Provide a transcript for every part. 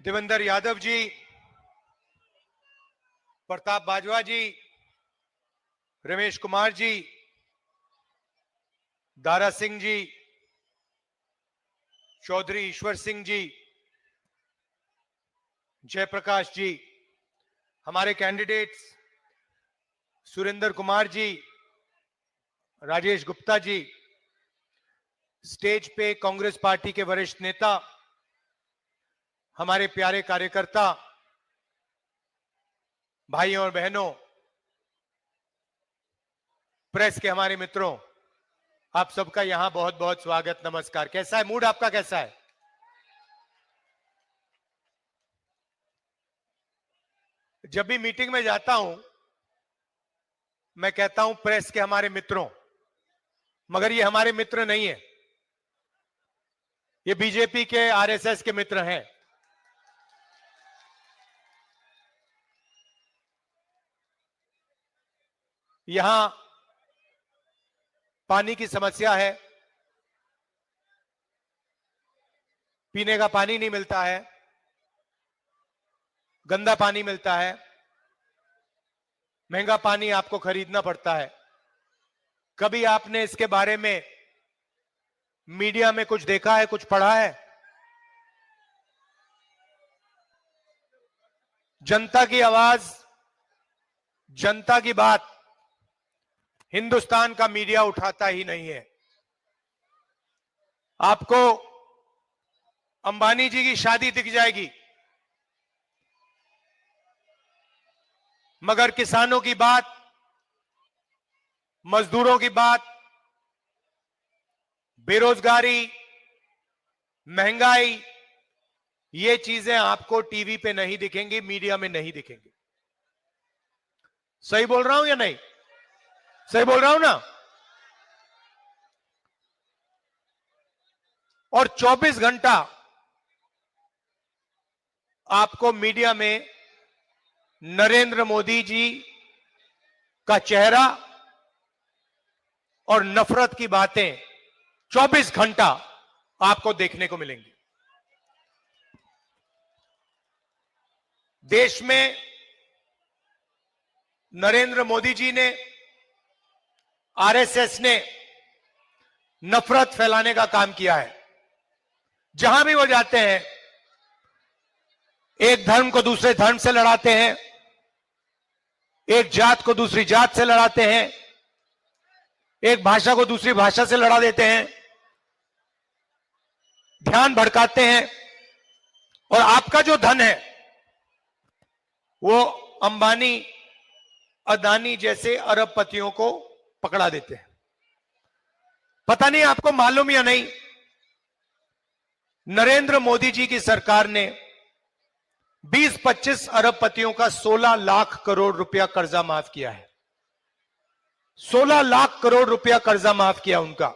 देवेंद्र यादव जी, प्रताप बाजवा जी, रमेश कुमार जी, दारा सिंह जी, चौधरी ईश्वर सिंह जी, जयप्रकाश जी, हमारे candidates Surendra Kumar ji, Rajesh Gupta ji, stage पे Congress party के वरिष्ठ नेता, हमारे प्यारे कार्यकर्ता, भाइयों और बहनों, प्रेस के हमारे मित्रों, आप सबका यहां बहुत बहुत स्वागत, नमस्कार। कैसा है मूड आपका, कैसा है? जब भी मीटिंग में जाता हूं मैं कहता हूं प्रेस के हमारे मित्रों, मगर ये हमारे मित्र नहीं है, ये बीजेपी के आरएसएस के मित्र हैं। यहां पानी की समस्या है, पीने का पानी नहीं मिलता है, गंदा पानी मिलता है, महंगा पानी आपको खरीदना पड़ता है। कभी आपने इसके बारे में मीडिया में कुछ देखा है, कुछ पढ़ा है? जनता की आवाज, जनता की बात हिंदुस्तान का मीडिया उठाता ही नहीं है। आपको अंबानी जी की शादी दिख जाएगी, मगर किसानों की बात, मजदूरों की बात, बेरोजगारी, महंगाई, ये चीजें आपको टीवी पे नहीं दिखेंगी, मीडिया में नहीं दिखेंगी। सही बोल रहा हूं या नहीं? सही बोल रहा हूं ना? और 24 घंटा आपको मीडिया में नरेंद्र मोदी जी का चेहरा और नफरत की बातें 24 घंटा आपको देखने को मिलेंगी। देश में नरेंद्र मोदी जी ने, आरएसएस ने नफरत फैलाने का काम किया है। जहां भी वो जाते हैं, एक धर्म को दूसरे धर्म से लड़ाते हैं, एक जात को दूसरी जात से लड़ाते हैं, एक भाषा को दूसरी भाषा से लड़ा देते हैं, ध्यान भड़काते हैं, और आपका जो धन है वो अंबानी, अदानी जैसे अरबपतियों को पकड़ा देते हैं। पता नहीं आपको मालूम या नहीं, नरेंद्र मोदी जी की सरकार ने 20-25 अरबपतियों का 16 लाख करोड़ रुपया कर्जा माफ किया है। 16 लाख करोड़ रुपया कर्जा माफ किया उनका।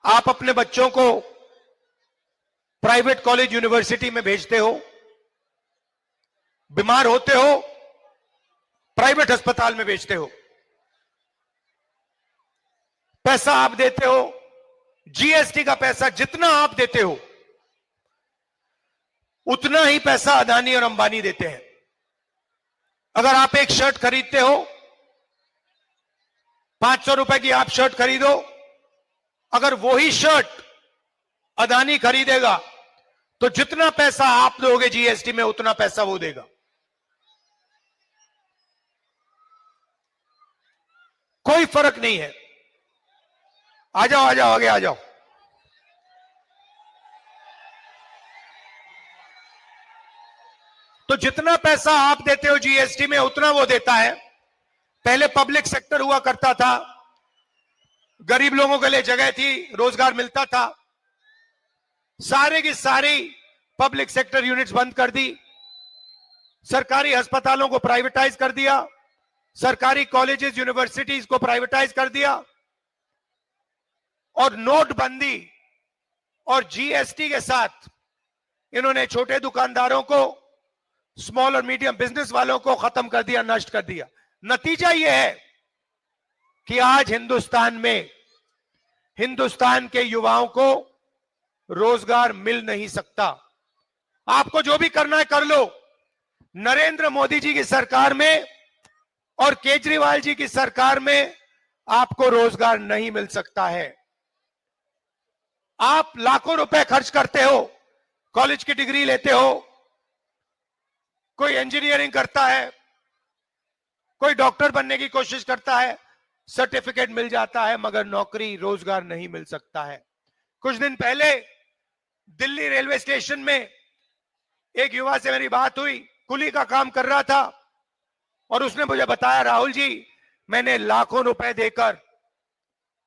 आप अपने बच्चों को प्राइवेट कॉलेज, यूनिवर्सिटी में भेजते हो, बीमार होते हो, प्राइवेट अस्पताल में भेजते हो, पैसा आप देते हो, जीएसटी का पैसा जितना आप देते हो उतना ही पैसा अदानी और अंबानी देते हैं। अगर आप एक शर्ट खरीदते हो, 500 रुपए की आप शर्ट खरीदो, अगर वही शर्ट अदानी खरीदेगा तो जितना पैसा आप दोगे जीएसटी में उतना पैसा वो देगा। कोई फर्क नहीं है। आ जाओ, आ जाओ, आगे आ जाओ। तो जितना पैसा आप देते हो जीएसटी में उतना वो देता है। पहले पब्लिक सेक्टर हुआ करता था, गरीब लोगों के लिए जगह थी, रोजगार मिलता था। सारे की सारी पब्लिक सेक्टर यूनिट्स बंद कर दी, सरकारी अस्पतालों को प्राइवेटाइज कर दिया, सरकारी कॉलेजेस, यूनिवर्सिटीज को प्राइवेटाइज कर दिया, और नोटबंदी और जीएसटी के साथ इन्होंने छोटे दुकानदारों को, स्मॉल और मीडियम बिजनेस वालों को खत्म कर दिया, नष्ट कर दिया। नतीजा यह है कि आज हिंदुस्तान में, हिंदुस्तान के युवाओं को रोजगार मिल नहीं सकता। आपको जो भी करना है कर लो। नरेंद्र मोदी जी की सरकार में और केजरीवाल जी की सरकार में आपको रोजगार नहीं मिल सकता है। आप लाखों रुपए खर्च करते हो, कॉलेज की डिग्री लेते हो, कोई इंजीनियरिंग करता है, कोई डॉक्टर बनने की कोशिश करता है, सर्टिफिकेट मिल जाता है, मगर नौकरी रोजगार नहीं मिल सकता है। कुछ दिन पहले दिल्ली रेलवे स्टेशन में एक युवा से मेरी बात हुई, कुली का काम कर रहा था, और उसने मुझे बताया, राहुल जी मैंने लाखों रुपए देकर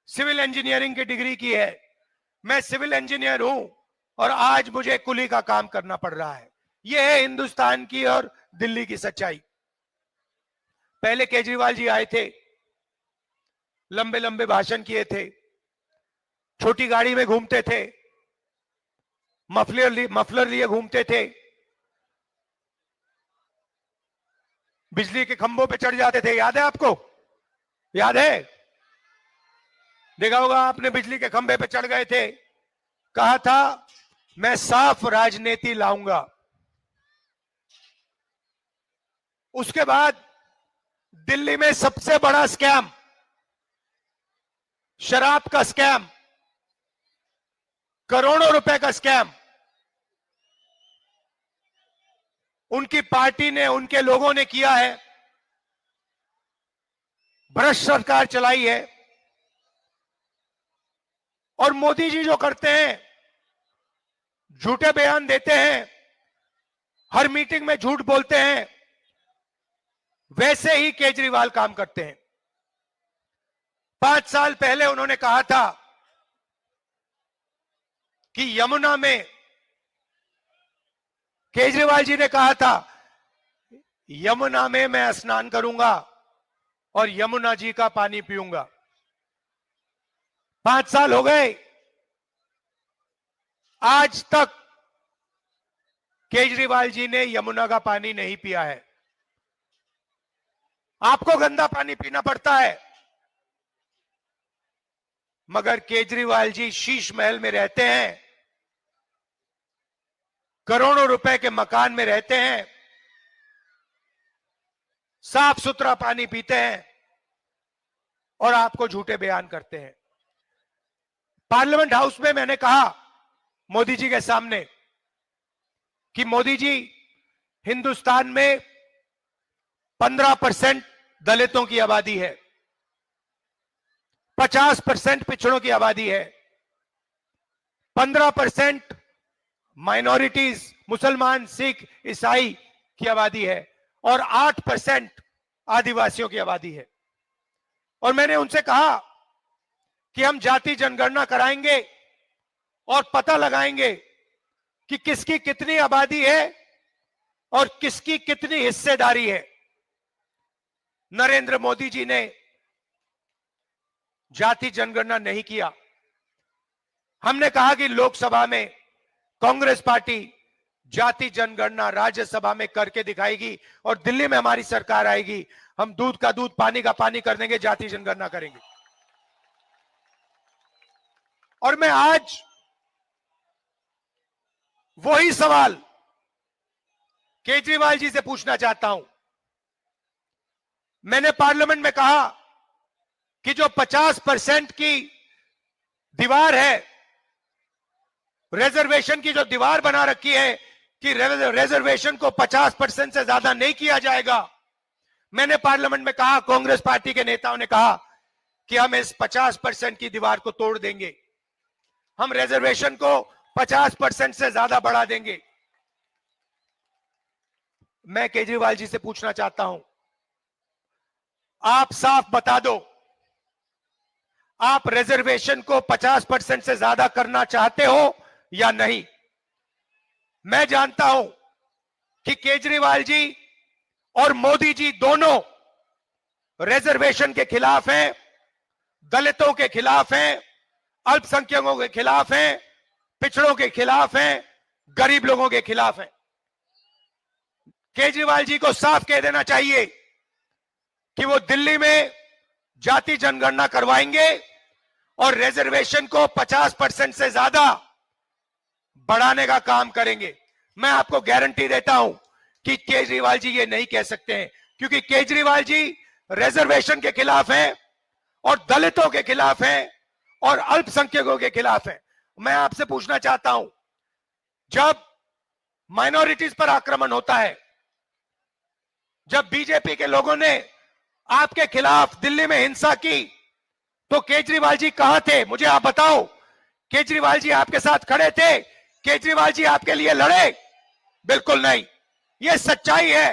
सिविल इंजीनियरिंग की डिग्री की है, मैं सिविल इंजीनियर हूं और आज मुझे कुली का काम करना पड़ रहा है। यह है हिंदुस्तान की और दिल्ली की सच्चाई। पहले केजरीवाल जी आए थे, लंबे लंबे भाषण किए थे, छोटी गाड़ी में घूमते थे, मफलर लिए घूमते थे, बिजली के खंभों पे चढ़ जाते थे। याद है आपको? याद है? देखा होगा आपने, बिजली के खंभे पे चढ़ गए थे, कहा था मैं साफ राजनीति लाऊंगा। उसके बाद दिल्ली में सबसे बड़ा स्कैम, शराब का स्कैम, करोड़ों रुपए का स्कैम, उनकी पार्टी ने, उनके लोगों ने किया है। भ्रष्ट सरकार चलाई है। और मोदी जी जो करते हैं, झूठे बयान देते हैं, हर मीटिंग में झूठ बोलते हैं, वैसे ही केजरीवाल काम करते हैं। 5 साल पहले उन्होंने कहा था कि यमुना में, केजरीवाल जी ने कहा था यमुना में मैं स्नान करूंगा और यमुना जी का पानी पीऊंगा। 5 साल हो गए, आज तक केजरीवाल जी ने यमुना का पानी नहीं पिया है। आपको गंदा पानी पीना पड़ता है, मगर केजरीवाल जी शीश महल में रहते हैं, करोड़ों रुपए के मकान में रहते हैं, साफ सुथरा पानी पीते हैं और आपको झूठे बयान करते हैं। पार्लियामेंट हाउस में मैंने कहा मोदी जी के सामने कि मोदी जी, हिंदुस्तान में 15% दलितों की आबादी है, 50% पिछड़ों की आबादी है, 15% माइनॉरिटीज, मुसलमान, सिख, ईसाई की आबादी है और 8% आदिवासियों की आबादी है। और मैंने उनसे कहा कि हम जाति जनगणना कराएंगे और पता लगाएंगे कि किसकी कितनी आबादी है और किसकी कितनी हिस्सेदारी है। नरेंद्र मोदी जी ने जाति जनगणना नहीं किया। हमने कहा कि लोकसभा में कांग्रेस पार्टी जाति जनगणना राज्यसभा में करके दिखाएगी और दिल्ली में हमारी सरकार आएगी, हम दूध का दूध, पानी का पानी कर देंगे, जाति जनगणना करेंगे। और मैं आज वही सवाल केजरीवाल जी से पूछना चाहता हूं। मैंने पार्लियामेंट में कहा कि जो 50% की दीवार है, रिजर्वेशन की जो दीवार बना रखी है कि रिजर्वेशन को 50% से ज्यादा नहीं किया जाएगा, मैंने पार्लियामेंट में कहा, कांग्रेस पार्टी के नेताओं ने कहा कि हम इस 50% की दीवार को तोड़ देंगे, हम रिजर्वेशन को 50% से ज्यादा बढ़ा देंगे। मैं केजरीवाल जी से पूछना चाहता हूं, आप साफ बता दो, आप रिजर्वेशन को 50% से ज्यादा करना चाहते हो या नहीं? मैं जानता हूं कि केजरीवाल जी और मोदी जी दोनों रिजर्वेशन के खिलाफ हैं, दलितों के खिलाफ हैं, अल्पसंख्यकों के खिलाफ हैं, पिछड़ों के खिलाफ हैं, गरीब लोगों के खिलाफ हैं। केजरीवाल जी को साफ कह देना चाहिए कि वो दिल्ली में जाति जनगणना करवाएंगे और रिजर्वेशन को 50% से ज्यादा बढ़ाने का काम करेंगे। मैं आपको गारंटी देता हूं कि केजरीवाल जी ये नहीं कह सकते हैं, क्योंकि केजरीवाल जी रिजर्वेशन के खिलाफ हैं और दलितों के खिलाफ हैं और अल्पसंख्यकों के खिलाफ हैं। मैं आपसे पूछना चाहता हूं, जब माइनॉरिटीज पर आक्रमण होता है, जब बीजेपी के लोगों ने आपके खिलाफ दिल्ली में हिंसा की, तो केजरीवाल जी कहां थे? मुझे आप बताओ। केजरीवाल जी आपके साथ खड़े थे? केजरीवाल जी आपके लिए लड़े? बिल्कुल नहीं। यह सच्चाई है,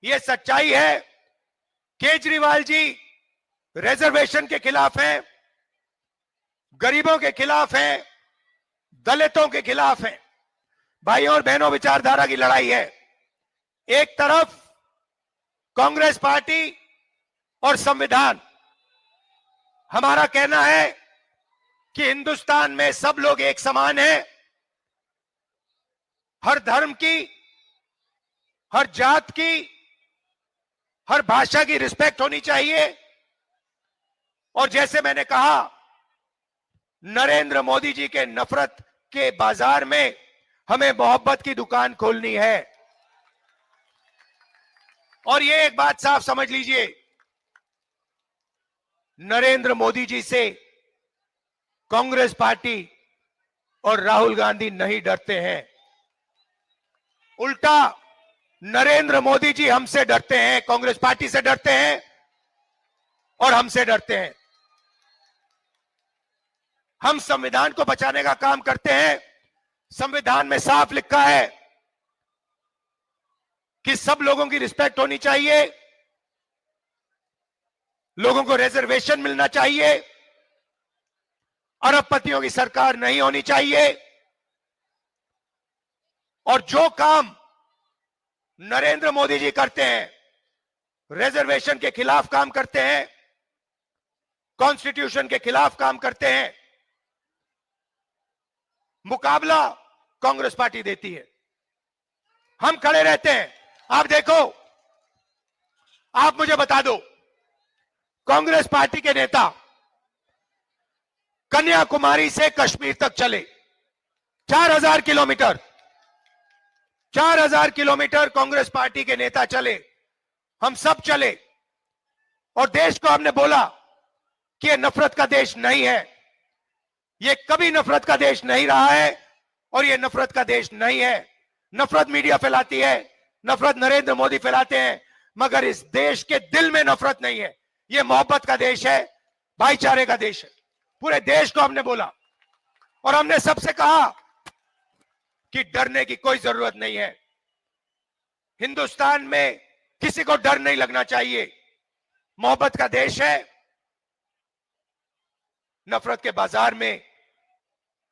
यह सच्चाई है। केजरीवाल जी रिजर्वेशन के खिलाफ हैं, गरीबों के खिलाफ हैं, दलितों के खिलाफ हैं। भाइयों और बहनों, विचारधारा की लड़ाई है। एक तरफ कांग्रेस पार्टी और संविधान। हमारा कहना है कि हिंदुस्तान में सब लोग एक समान हैं। हर धर्म की, हर जात की, हर भाषा की रिस्पेक्ट होनी चाहिए। और जैसे मैंने कहा, नरेंद्र मोदी जी के नफरत के बाजार में हमें मोहब्बत की दुकान खोलनी है। और ये एक बात साफ समझ लीजिए, नरेंद्र मोदी जी से कांग्रेस पार्टी और राहुल गांधी नहीं डरते हैं। उल्टा नरेंद्र मोदी जी हमसे डरते हैं, कांग्रेस पार्टी से डरते हैं और हमसे डरते हैं। हम संविधान को बचाने का काम करते हैं। संविधान में साफ लिखा है कि सब लोगों की रिस्पेक्ट होनी चाहिए, लोगों को रिजर्वेशन मिलना चाहिए, अरबपतियों की सरकार नहीं होनी चाहिए। और जो काम नरेंद्र मोदी जी करते हैं, रिजर्वेशन के खिलाफ काम करते हैं, कॉन्स्टिट्यूशन के खिलाफ काम करते हैं, मुकाबला कांग्रेस पार्टी देती है। हम खड़े रहते हैं। आप देखो, आप मुझे बता दो, कांग्रेस पार्टी के नेता कन्याकुमारी से कश्मीर तक चले, 4000 किलोमीटर, 4000 किलोमीटर कांग्रेस पार्टी के नेता चले, हम सब चले, और देश को हमने बोला कि यह नफरत का देश नहीं है, यह कभी नफरत का देश नहीं रहा है और यह नफरत का देश नहीं है। नफरत मीडिया फैलाती है, नफरत नरेंद्र मोदी फैलाते हैं, मगर इस देश के दिल में नफरत नहीं है। यह मोहब्बत का देश है, भाईचारे का देश है। पूरे देश को हमने बोला और हमने सबसे कहा कि डरने की कोई जरूरत नहीं है। हिंदुस्तान में किसी को डर नहीं लगना चाहिए। मोहब्बत का देश है। नफरत के बाजार में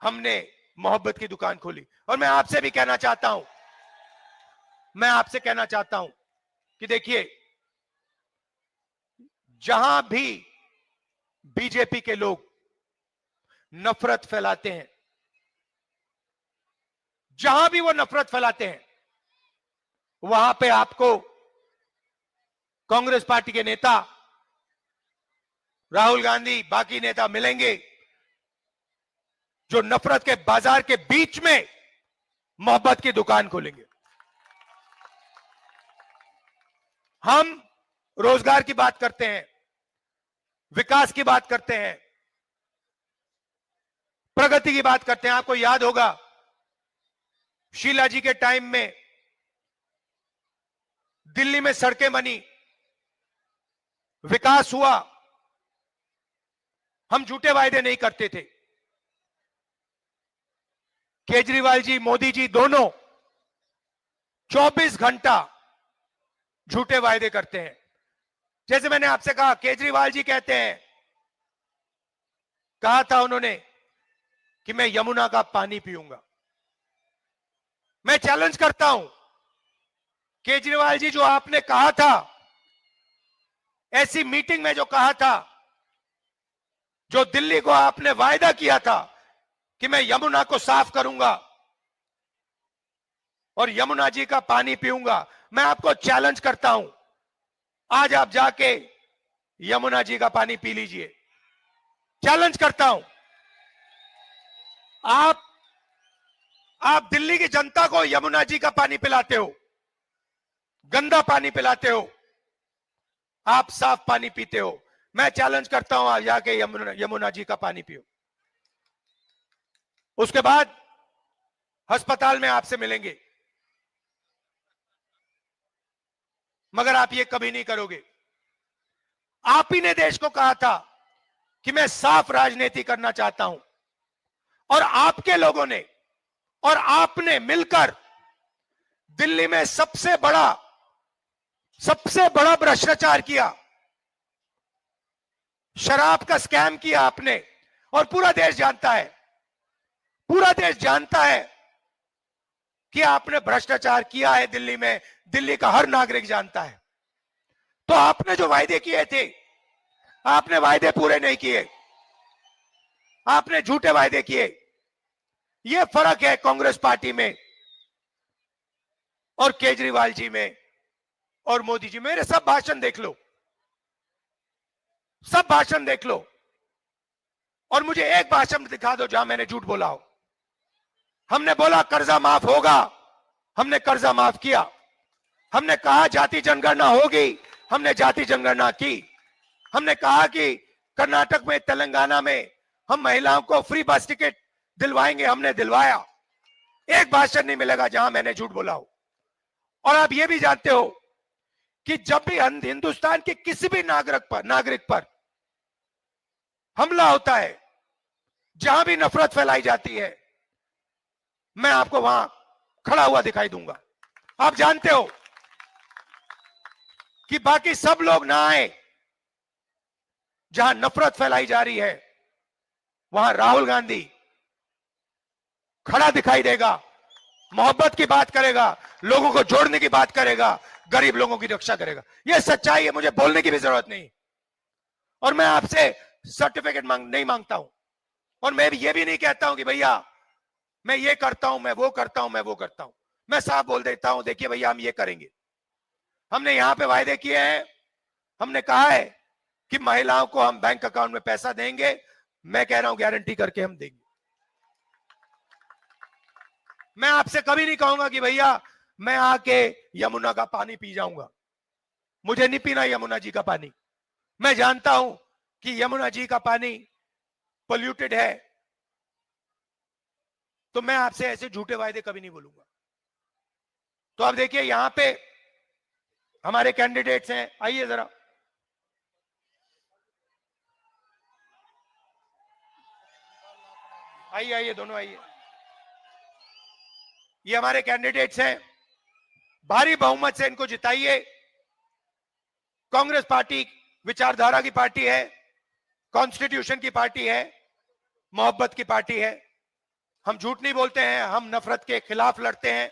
हमने मोहब्बत की दुकान खोली। और मैं आपसे भी कहना चाहता हूं, मैं आपसे कहना चाहता हूं कि देखिए, जहां भी बीजेपी के लोग नफरत फैलाते हैं, जहां भी वो नफरत फैलाते हैं, वहां पे आपको कांग्रेस पार्टी के नेता, राहुल गांधी, बाकी नेता मिलेंगे जो नफरत के बाजार के बीच में मोहब्बत की दुकान खोलेंगे। हम रोजगार की बात करते हैं, विकास की बात करते हैं, प्रगति की बात करते हैं। आपको याद होगा, शीला जी के टाइम में दिल्ली में सड़कें बनी, विकास हुआ। हम झूठे वायदे नहीं करते थे। केजरीवाल जी, मोदी जी दोनों 24 घंटा झूठे वायदे करते हैं। जैसे मैंने आपसे कहा, केजरीवाल जी कहते हैं, कहा था उन्होंने कि मैं यमुना का पानी पीऊंगा। मैं चैलेंज करता हूं, केजरीवाल जी, जो आपने कहा था, ऐसी मीटिंग में जो कहा था, जो दिल्ली को आपने वायदा किया था कि मैं यमुना को साफ करूंगा और यमुना जी का पानी पीऊंगा, मैं आपको चैलेंज करता हूं, आज आप जाके यमुना जी का पानी पी लीजिए। चैलेंज करता हूं। आप आप दिल्ली की जनता को यमुना जी का पानी पिलाते हो, गंदा पानी पिलाते हो, आप साफ पानी पीते हो। मैं चैलेंज करता हूं, आप जाके यमुना जी का पानी पियो। उसके बाद अस्पताल में आपसे मिलेंगे, मगर आप ये कभी नहीं करोगे। आप ही ने देश को कहा था कि मैं साफ राजनीति करना चाहता हूं, और आपके लोगों ने और आपने मिलकर दिल्ली में सबसे बड़ा भ्रष्टाचार किया, शराब का स्कैम किया आपने। और पूरा देश जानता है, पूरा देश जानता है कि आपने भ्रष्टाचार किया है दिल्ली में, दिल्ली का हर नागरिक जानता है। तो आपने जो वायदे किए थे, आपने वायदे पूरे नहीं किए, आपने झूठे वायदे किए। यह फर्क है कांग्रेस पार्टी में और केजरीवाल जी में और मोदी जी। मेरे सब भाषण देख लो, सब भाषण देख लो, और मुझे एक भाषण दिखा दो जहां मैंने झूठ बोला हो। हमने बोला कर्जा माफ होगा, हमने कर्जा माफ किया। हमने कहा जाति जनगणना होगी, हमने जाति जनगणना की। हमने कहा कि कर्नाटक में, तेलंगाना में हम महिलाओं को फ्री बस टिकट दिलवाएंगे, हमने दिलवाया। एक भाषण नहीं मिलेगा जहां मैंने झूठ बोला हो। और आप ये भी जानते हो कि जब भी हिंदुस्तान के किसी भी नागरिक पर हमला होता है, जहां भी नफरत फैलाई जाती है, मैं आपको वहां खड़ा हुआ दिखाई दूंगा। आप जानते हो कि बाकी सब लोग ना आए, जहां नफरत फैलाई जा रही है वहां राहुल गांधी खड़ा दिखाई देगा, मोहब्बत की बात करेगा, लोगों को जोड़ने की बात करेगा, गरीब लोगों की रक्षा करेगा। यह सच्चाई है, मुझे बोलने की भी जरूरत नहीं। और मैं आपसे सर्टिफिकेट नहीं मांगता हूं, और मैं ये भी नहीं कहता हूं कि भैया मैं ये करता हूं, मैं वो करता हूं, मैं वो करता हूं। मैं साफ बोल देता हूं, देखिए भैया हम ये करेंगे। हमने यहां पे वायदे किए हैं, हमने कहा है कि महिलाओं को हम बैंक अकाउंट में पैसा देंगे। मैं कह रहा हूं गारंटी करके हम देंगे। मैं आपसे कभी नहीं कहूंगा कि भैया मैं आके यमुना का पानी पी जाऊंगा, मुझे नहीं पीना यमुना जी का पानी। मैं जानता हूं कि यमुना जी का पानी पोल्यूटेड है, तो मैं आपसे ऐसे झूठे वायदे कभी नहीं बोलूंगा। तो अब देखिए यहां पे हमारे कैंडिडेट्स हैं, आइए जरा। आइए आइए, दोनों आइए। ये हमारे कैंडिडेट्स हैं, भारी बहुमत से इनको जिताइए। कांग्रेस पार्टी विचारधारा की पार्टी है, कॉन्स्टिट्यूशन की पार्टी है, मोहब्बत की पार्टी है। हम झूठ नहीं बोलते हैं, हम नफरत के खिलाफ लड़ते हैं,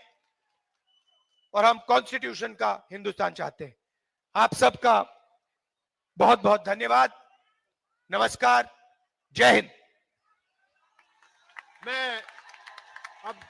और हम कॉन्स्टिट्यूशन का हिंदुस्तान चाहते हैं। आप सबका बहुत बहुत धन्यवाद। नमस्कार, जय हिंद। मैं अब